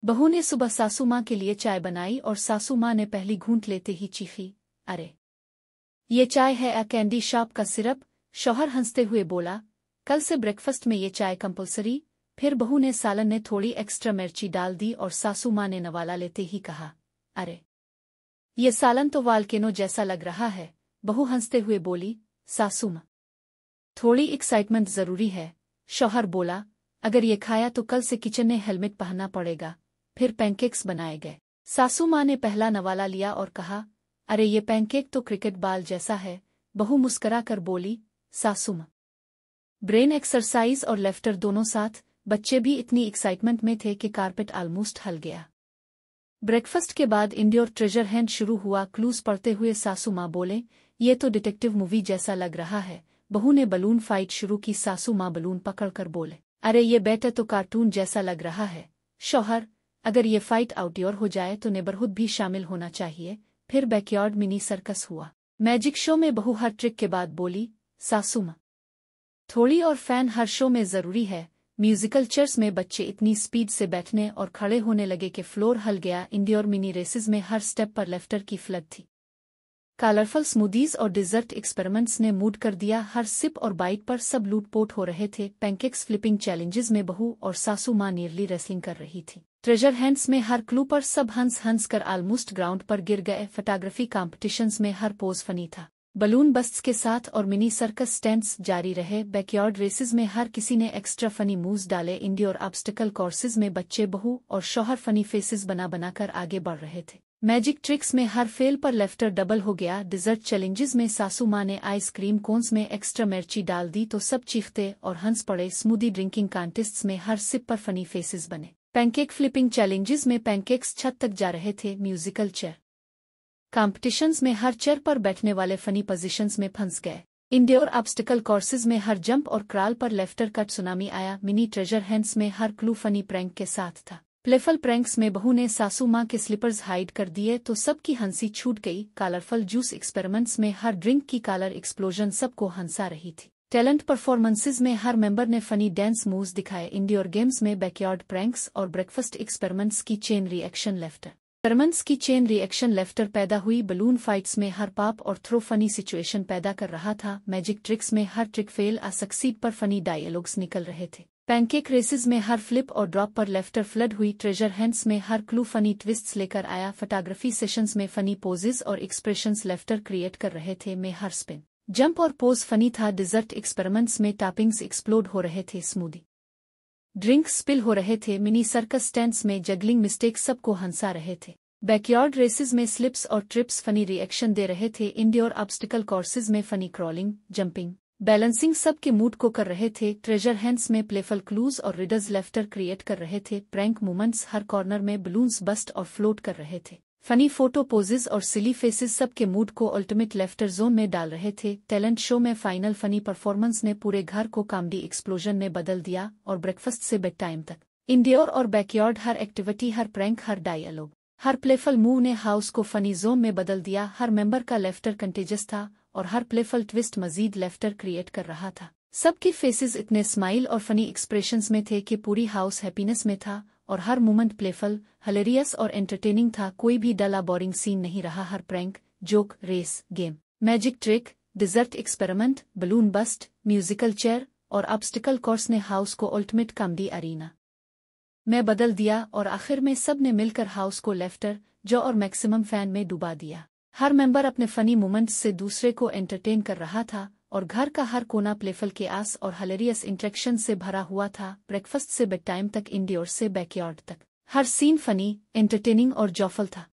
बहू ने सुबह सासू माँ के लिए चाय बनाई और सासू माँ ने पहली घूंट लेते ही चीखी, अरे ये चाय है या कैंडी शॉप का सिरप। शौहर हंसते हुए बोला, कल से ब्रेकफास्ट में ये चाय कंपलसरी। फिर बहू ने सालन में थोड़ी एक्स्ट्रा मिर्ची डाल दी और सासू माँ ने नवाला लेते ही कहा, अरे ये सालन तो वाल्केनो जैसा लग रहा है। बहू हंसते हुए बोली, सासू माँ थोड़ी एक्साइटमेंट जरूरी है। शौहर बोला, अगर ये खाया तो कल से किचन में हेलमेट पहनना पड़ेगा। फिर पैनकेक्स बनाए गए। सासू माँ ने पहला नवाला लिया और कहा, अरे ये पैनकेक तो क्रिकेट बॉल जैसा है। बहू मुस्करा कर बोली, सासू माँ ब्रेन एक्सरसाइज और लेफ्टर दोनों साथ। बच्चे भी इतनी एक्साइटमेंट में थे कि कारपेट ऑलमोस्ट हल गया। ब्रेकफास्ट के बाद इंडोर ट्रेजर हंट शुरू हुआ। क्लूज पढ़ते हुए सासू माँ बोले, ये तो डिटेक्टिव मूवी जैसा लग रहा है। बहू ने बलून फाइट शुरू की। सासू माँ बलून पकड़कर बोले, अरे ये बेटा तो कार्टून जैसा लग रहा है। शौहर, अगर ये फाइट आउटडोर हो जाए तो नेबरहुड भी शामिल होना चाहिए। फिर बैकयार्ड मिनी सर्कस हुआ। मैजिक शो में बहू हर ट्रिक के बाद बोली, सासू माँ थोड़ी और फैन हर शो में जरूरी है। म्यूजिकल चेयर्स में बच्चे इतनी स्पीड से बैठने और खड़े होने लगे कि फ्लोर हल गया। इंडोर मिनी रेसेस में हर स्टेप पर लेफ्टर की फ्लड थी। कलरफुल स्मूदीज और डिजर्ट एक्सपेरिमेंट्स ने मूड कर दिया। हर सिप और बाइट पर सब लूटपोट हो रहे थे। पैनकेक्स फ्लिपिंग चैलेंजेस में बहू और सासू माँ नियरली रेसलिंग कर रही थी। ट्रेजर हंट्स में हर क्लू पर सब हंस हंस कर ऑलमोस्ट ग्राउंड पर गिर गए। फोटोग्राफी कॉम्पिटिशंस में हर पोज फनी था। बलून बस्ट्स के साथ और मिनी सर्कस स्टैंड्स जारी रहे। बैकयार्ड रेसेस में हर किसी ने एक्स्ट्रा फनी मूव्स डाले। इंडोर ऑब्स्टिकल कोर्सेज में बच्चे बहू और शौहर फनी फेसेस बना बनाकर आगे बढ़ रहे थे। मैजिक ट्रिक्स में हर फेल पर लेफ्टर डबल हो गया। डिजर्ट चैलेंजेस में सासू माँ ने आइसक्रीम कोन्स में एक्स्ट्रा मिर्ची डाल दी तो सब चीखते और हंस पड़े। स्मूदी ड्रिंकिंग कॉन्टेस्ट्स में हर सिप पर फनी फेसेस बने। पैनकेक फ्लिपिंग चैलेंजेस में पैनकेक्स छत तक जा रहे थे। म्यूजिकल चेयर कॉम्पिटिशन्स में हर चेयर पर बैठने वाले फनी पोजीशंस में फंस गए। इंडोर ऑब्स्टिकल कोर्सेज में हर जंप और क्रॉल पर लेफ्टर कट सुनामी आया। मिनी ट्रेजर हंट्स में हर क्लू फनी प्रैंक के साथ था। प्लेफल प्रैंक्स में बहू ने सासू माँ के स्लीपर्स हाइड कर दिए तो सबकी हंसी छूट गई। कलरफुल जूस एक्सपेरिमेंट्स में हर ड्रिंक की कलर एक्सप्लोजन सबको हंसा रही थी। टैलेंट परफॉर्मेंसेज में हर मेंबर ने फनी डांस मूव्स दिखाए। इंडोर गेम्स में बैकयार्ड प्रैंक्स और ब्रेकफास्ट एक्सपेरिमेंट्स की चेन रिएक्शन लेफ्टर पैदा हुई। बलून फाइट्स में हर पाप और थ्रो फनी सिचुएशन पैदा कर रहा था। मैजिक ट्रिक्स में हर ट्रिक फेल आ सक्सीड पर फनी डायलॉग्स निकल रहे थे। पैनकेक रेसेस में हर फ्लिप और ड्रॉप पर लेफ्टर फ्लड हुई। ट्रेजर हंट्स में हर क्लू फनी ट्विस्ट्स लेकर आया। फोटोग्राफी सेशंस में फनी पोजेस और एक्सप्रेशंस लेफ्टर क्रिएट कर रहे थे। में हर स्पिन जंप और पोज फनी था। डिजर्ट एक्सपेरिमेंट्स में टॉपिंग्स एक्सप्लोड हो रहे थे। स्मूदी ड्रिंक्स स्पिल हो रहे थे। मिनी सर्कस स्टैंड्स में जगलिंग मिस्टेक्स सबको हंसा रहे थे। बैकयार्ड रेसेस में स्लिप्स और ट्रिप्स फनी रिएक्शन दे रहे थे। इंडोर ऑब्स्टिकल कोर्सेज में फनी क्रॉलिंग, जंपिंग, बैलेंसिंग सबके मूड को कर रहे थे। ट्रेजर हंट्स में प्लेफल क्लूज और रिडल्स लेफ्टर क्रिएट कर रहे थे। प्रैंक मोमेंट्स हर कॉर्नर में बलून्स बस्ट और फ्लोट कर रहे थे। फनी फोटो पोजेज और सिली फेसेस सबके मूड को अल्टीमेट लेफ्टर जोन में डाल रहे थे। टैलेंट शो में फाइनल फनी परफॉर्मेंस ने पूरे घर को कॉमेडी एक्सप्लोजन में बदल दिया। और ब्रेकफास्ट से बेड टाइम तक इंडोर और बैकयार्ड हर एक्टिविटी, हर प्रैंक, हर डायलॉग, हर प्लेफल मूव ने हाउस को फनी जोन में बदल दिया। हर मेंबर का लेफ्टर कंटेजियस था और हर प्लेफल ट्विस्ट मजीद लेफ्टर क्रिएट कर रहा था। सबकी फेसेस इतने स्माइल और फनी एक्सप्रेशंस में थे कि पूरी हाउस हैप्पीनेस में था और हर मोमेंट प्लेफल, हिलेरियस और एंटरटेनिंग था। कोई भी डला बोरिंग सीन नहीं रहा। हर prank, joke, race, game, magic trick, dessert experiment, balloon burst, musical chair और ऑब्स्टिकल कोर्स ने हाउस को अल्टीमेट कॉमेडी अरीना में बदल दिया। और आखिर में सब ने मिलकर हाउस को लेफ्टर, जो और मैक्सिमम फैन में डुबा दिया। हर मेंबर अपने फनी मोमेंट्स से दूसरे को एंटरटेन कर रहा था और घर का हर कोना प्लेफल के आस और हिलेरियस इंटरेक्शन से भरा हुआ था। ब्रेकफास्ट से बेड टाइम तक, इंडोर से बैकयार्ड तक, हर सीन फनी, एंटरटेनिंग और जॉफल था।